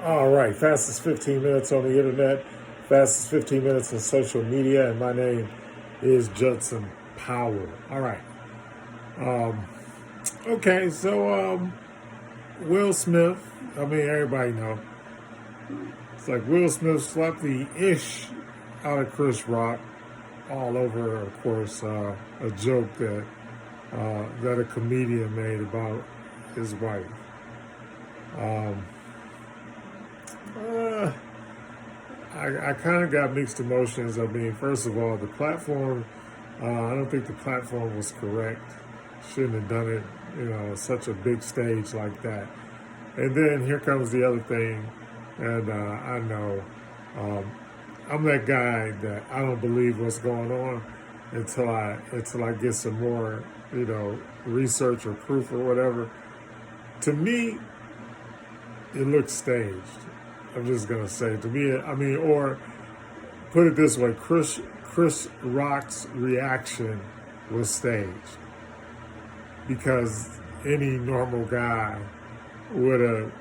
All right, fastest 15 minutes on the internet, fastest 15 minutes in social media, and my name is Judson Powell. All right. Okay, so Will Smith, I mean, everybody know. It's like Will Smith slapped the ish out of Chris Rock all over, of course, a joke that a comedian made about his wife. Um, uh, I kind of got mixed emotions. I mean, first of all, the platform, I don't think the platform was correct. Shouldn't have done it, such a big stage like that. And then here comes the other thing, and I know I'm that guy that I don't believe what's going on until I get some more, research or proof or whatever. To me, it looks staged. I'm just gonna say, to me, I mean, or put it this way, Chris Rock's reaction was staged because any normal guy would have,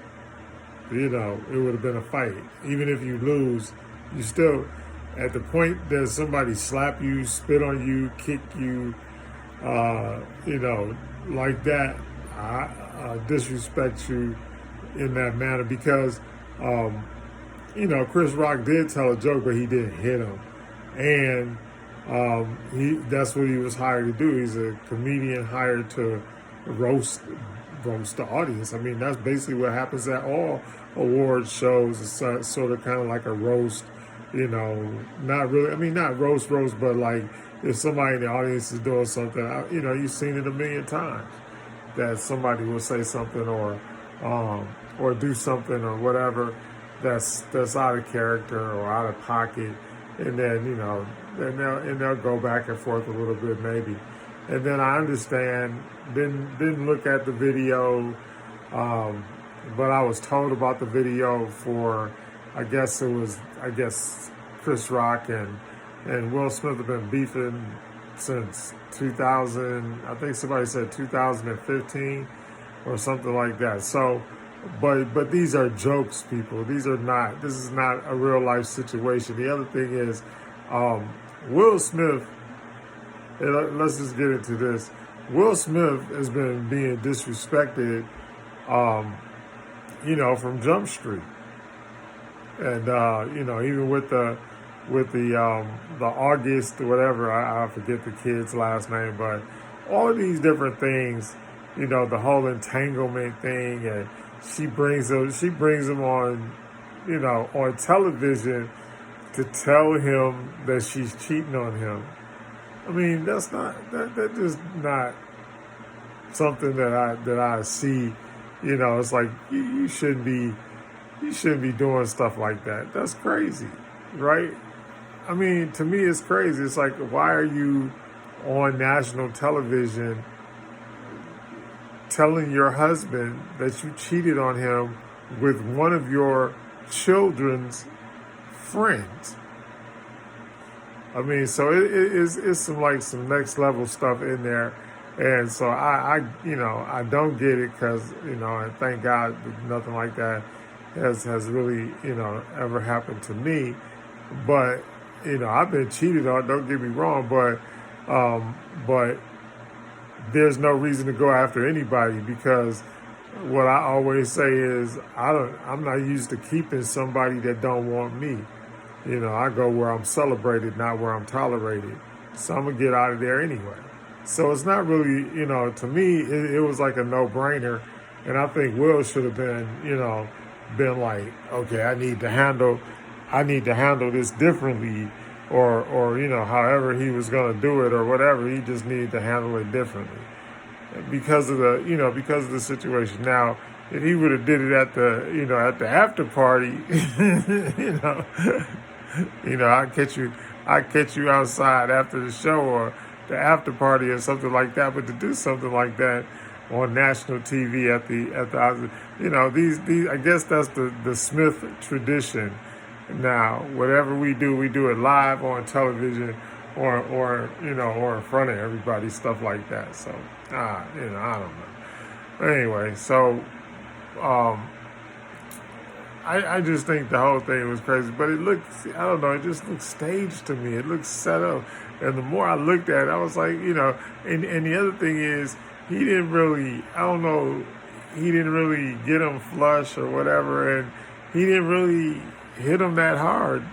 it would have been a fight. Even if you lose, you still, at the point that somebody slap you, spit on you, kick you, like that, disrespect you in that manner because, Chris Rock did tell a joke, but he didn't hit him. And that's what he was hired to do. He's a comedian hired to roast the audience. I mean, that's basically what happens at all award shows. It's sort of kind of like a roast, not really, I mean, not roast, but like if somebody in the audience is doing something, you've seen it a million times that somebody will say something or do something or whatever that's out of character or out of pocket, and then and they'll go back and forth a little bit maybe, and then I understand. Didn't look at the video, but I was told about the video for I guess Chris Rock and Will Smith have been beefing since 2000. I think somebody said 2015 or something like that. So. But these are jokes, people. This is not a real life situation. The other thing is, Will Smith, let's just get into this. Will Smith has been being disrespected, from Jump Street. And, even with the August, whatever, I forget the kid's last name, but all of these different things, the whole entanglement thing, and she brings him on, on television to tell him that she's cheating on him. I mean, that's just not something that I see. It's like you shouldn't be doing stuff like that. That's crazy, right? I mean, to me, it's crazy. It's like, why are you on national television telling your husband that you cheated on him with one of your children's friends? I mean, so it's some next level stuff in there, and so I don't get it because and thank God nothing like that has really ever happened to me, but I've been cheated on. Don't get me wrong, but there's no reason to go after anybody because what I always say is I'm not used to keeping somebody that don't want me. I go where I'm celebrated, not where I'm tolerated. So I'm gonna get out of there anyway. So it's not really, to me, it was like a no-brainer. And I think Will should have been like, okay, I need to handle this differently, or however he was going to do it or whatever. He just needed to handle it differently because of the situation. Now, if he would have did it at the after party, I catch you outside after the show or the after party or something like that. But to do something like that on national TV at the these I guess that's the Smith tradition. Now, whatever we do it live on television or in front of everybody, stuff like that. So, I don't know. Anyway, so I just think the whole thing was crazy, but it looks, I don't know, it just looks staged to me. It looks set up. And the more I looked at it, I was like, and the other thing is, he didn't really, I don't know, he didn't really get him flush or whatever, and he didn't really hit him that hard,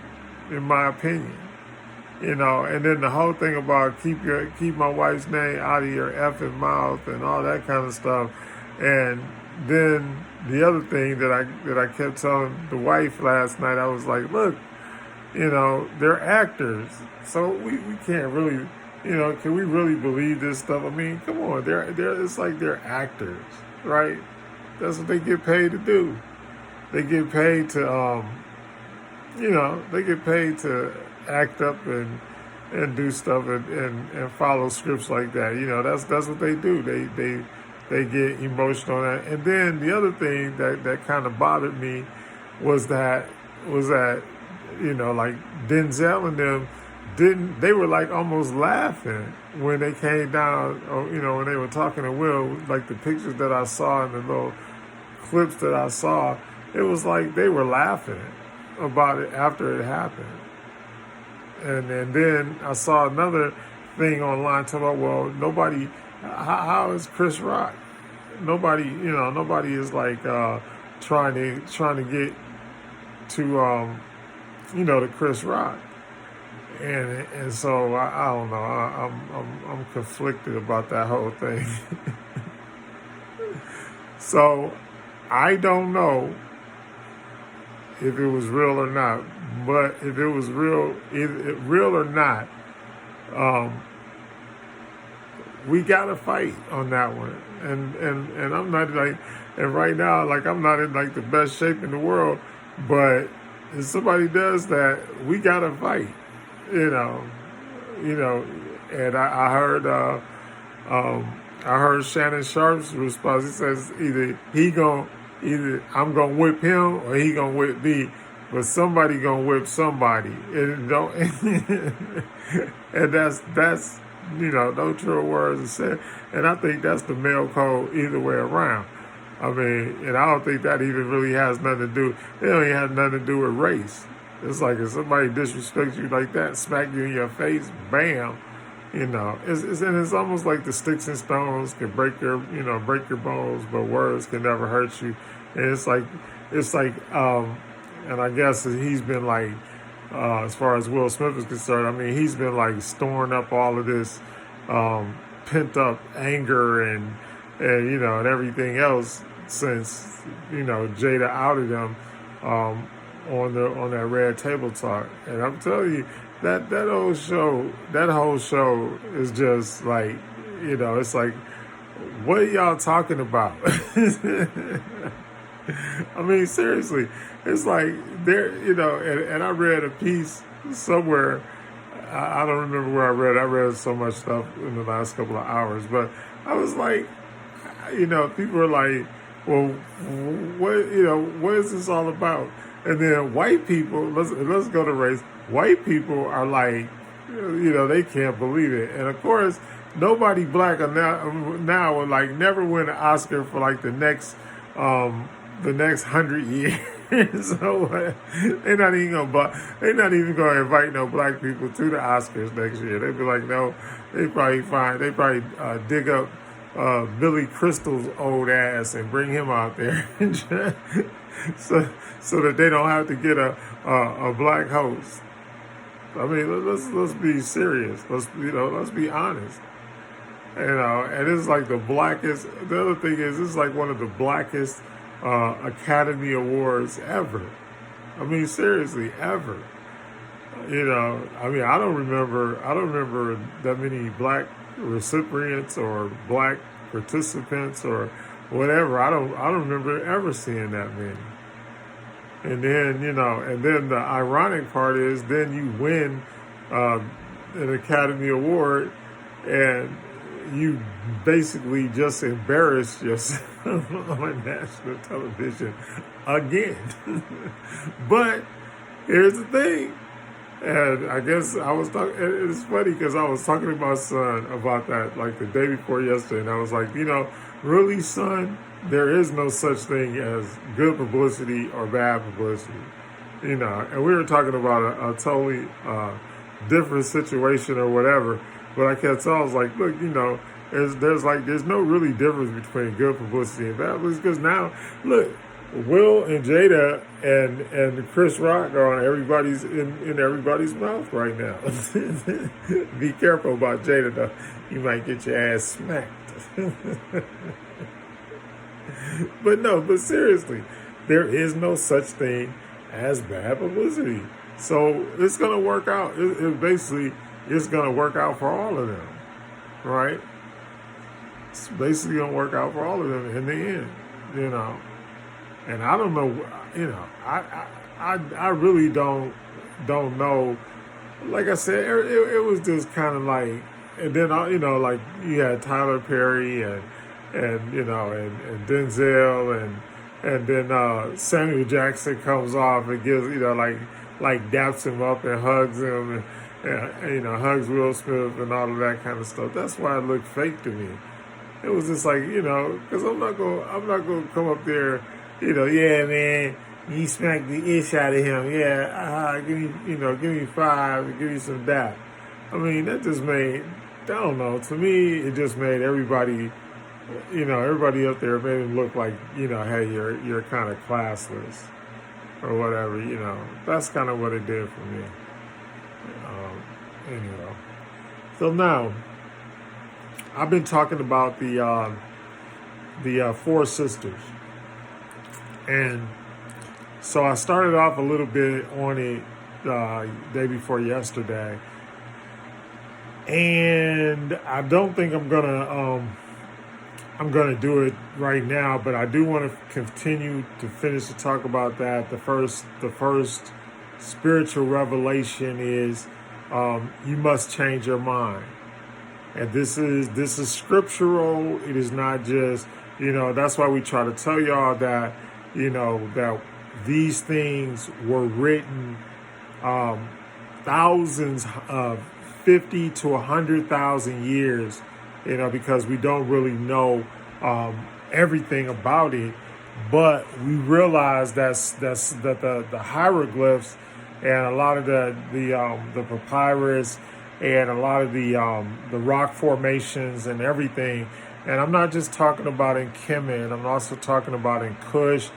in my opinion. And then the whole thing about keep my wife's name out of your effing mouth and all that kind of stuff. And then the other thing that I kept telling the wife last night, I was like, look, they're actors, so we can't really, can we really believe this stuff? I mean, come on, they're it's like they're actors, right? That's what they get paid to do. They get paid to they get paid to act up and do stuff and follow scripts like that. That's what they do. They get emotional. And then the other thing that kind of bothered me was that like Denzel and them they were like almost laughing when they came down, when they were talking to Will, like the pictures that I saw and the little clips that I saw, it was like they were laughing about it after it happened. And then I saw another thing online talking about, well, nobody, how is Chris Rock? Nobody is like trying to get to to Chris Rock. And so I don't know. I'm conflicted about that whole thing. So I don't know if it was real or not. But if it was real or not, we gotta fight on that one. And I'm not like, and right now, like, I'm not in like the best shape in the world. But if somebody does that, we gotta fight. And I heard Shannon Sharp's response. He says either I'm gonna whip him or he gonna whip me, but somebody gonna whip somebody, and don't. And that's no true words are said. And I think that's the male code either way around. I mean, and I don't think that even really has nothing to do. It don't even have nothing to do with race. It's like if somebody disrespects you like that, smack you in your face, bam. It's almost like the sticks and stones can break your bones, but words can never hurt you. And it's like, and I guess he's been like, as far as Will Smith is concerned, I mean, he's been like storing up all of this pent up anger and everything else since Jada outed him on that Red Table Talk. And I'm telling you, that whole show is just like, it's like, what are y'all talking about? I mean, seriously, it's like there, and I read a piece somewhere. I don't remember where I read. I read so much stuff in the last couple of hours, but I was like, people are like, well, what is this all about? And then white people, let's go to race. White people are like, they can't believe it. And of course, nobody black now would like never win an Oscar for like the next 100 years. So they're not even gonna invite no black people to the Oscars next year. They'd be like, no, they probably dig up Billy Crystal's old ass and bring him out there, so that they don't have to get a black host. I mean, let's be serious. Let's be honest. And it's like the blackest. The other thing is, it's like one of the blackest Academy Awards ever. I mean, seriously, ever. I mean, I don't remember that many black recipients or black participants or whatever. I don't remember ever seeing that many. And then the ironic part is, then you win an Academy Award and you basically just embarrass yourself on national television again. But here's the thing. And I guess I was talking, it's funny because I was talking to my son about that like the day before yesterday. And I was like, really, son, there is no such thing as good publicity or bad publicity. And we were talking about a totally different situation or whatever, but I kept telling, I was like, look, there's no really difference between good publicity and bad publicity, because now, look, Will and Jada and Chris Rock are on in everybody's mouth right now. Be careful about Jada, though. You might get your ass smacked. But seriously, there is no such thing as bad publicity. So it's going to work out. It's going to work out for all of them, right? It's basically going to work out for all of them in the end, And I don't know, I really don't know. Like I said, it was just kind of like, and then like you had Tyler Perry and Denzel and then Samuel Jackson comes off and gives like daps him up and hugs him and hugs Will Smith and all of that kind of stuff. That's why it looked fake to me. It was just like, because I'm not gonna come up there, yeah, man, you smacked the ish out of him, yeah, give me 5, give me some dap. I mean, that just made, I don't know, to me, it just made everybody, everybody up there made him look like, hey, you're kind of classless or whatever, That's kind of what it did for me. Anyway. So now, I've been talking about the Four Sisters. And so I started off a little bit on it day before yesterday. And I don't think I'm gonna do it right now, but I do want to continue to finish to talk about that. The first spiritual revelation is you must change your mind. And this is scriptural. It is not just, that's why we try to tell y'all that, that these things were written thousands of 50 to 100,000 years, because we don't really know everything about it, but we realize that the hieroglyphs and a lot of the papyrus and a lot of the rock formations and everything. And I'm not just talking about in Kemet. I'm also talking about in Kush,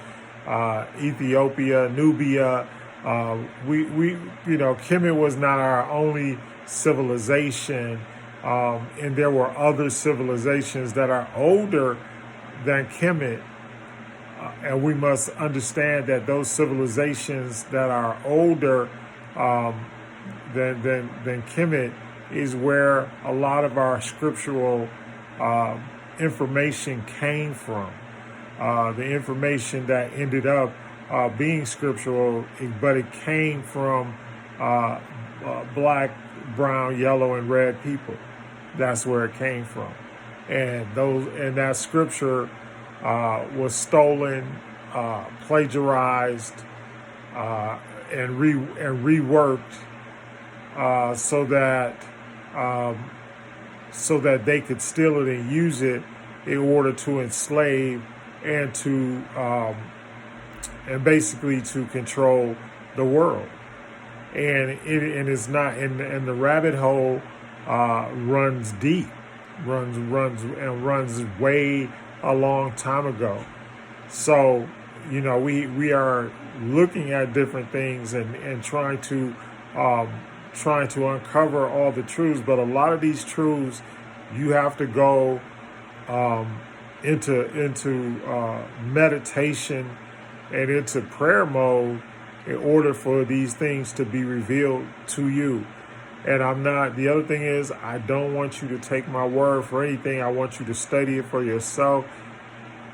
Ethiopia, Nubia. Kemet was not our only civilization, and there were other civilizations that are older than Kemet. And we must understand that those civilizations that are older than Kemet is where a lot of our scriptural information came from. The information that ended up being scriptural, but it came from black, brown, yellow, and red people. That's where it came from. And that scripture was stolen, plagiarized, and reworked so that they could steal it and use it in order to enslave and to and basically to control the world. And it's not, and the rabbit hole runs deep, runs way a long time ago. So, we are looking at different things and trying to uncover all the truths, but a lot of these truths you have to go into meditation and into prayer mode in order for these things to be revealed to you. And the other thing is, I don't want you to take my word for anything. I want you to study it for yourself.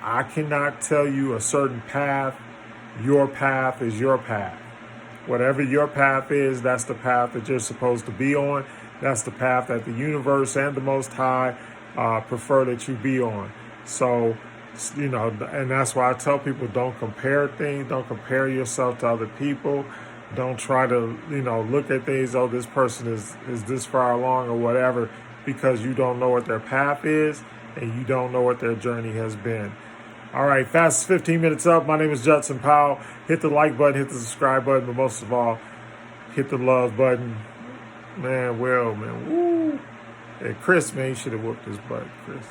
I cannot tell you a certain path. Your path is your path. Whatever your path is, that's the path that you're supposed to be on. That's the path that the universe and the Most High prefer that you be on. So, and that's why I tell people, don't compare things. Don't compare yourself to other people. Don't try to, look at things, oh, this person is this far along or whatever, because you don't know what their path is and you don't know what their journey has been. All right, fastest 15 minutes up. My name is Judson Powell. Hit the like button, hit the subscribe button, but most of all, hit the love button. Man, well, man, woo. Hey, Chris, man, you should have whooped his butt, Chris.